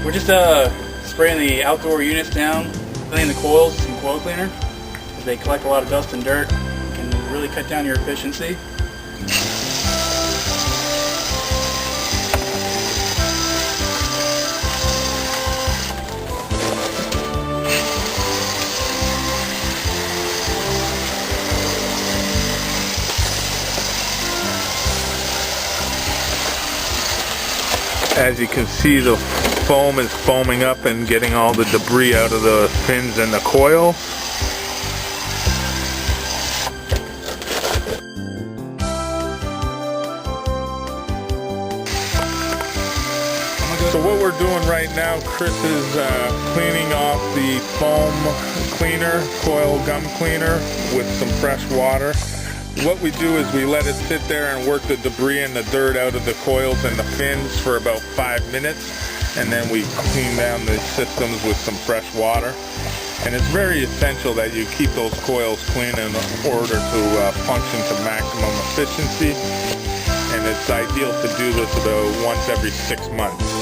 We're just spraying the outdoor units down, cleaning the coils with some coil cleaner. They collect a lot of dust and dirt. It can really cut down your efficiency. As you can see, the foam is foaming up and getting all the debris out of the fins and the coil. So what we're doing right now, Chris is cleaning off the foam cleaner, coil gum cleaner, with some fresh water. What we do is we let it sit there and work the debris and the dirt out of the coils and the fins for about 5 minutes, and then we clean down the systems with some fresh water. And it's very essential that you keep those coils clean in order to function to maximum efficiency, and it's ideal to do this about once every 6 months.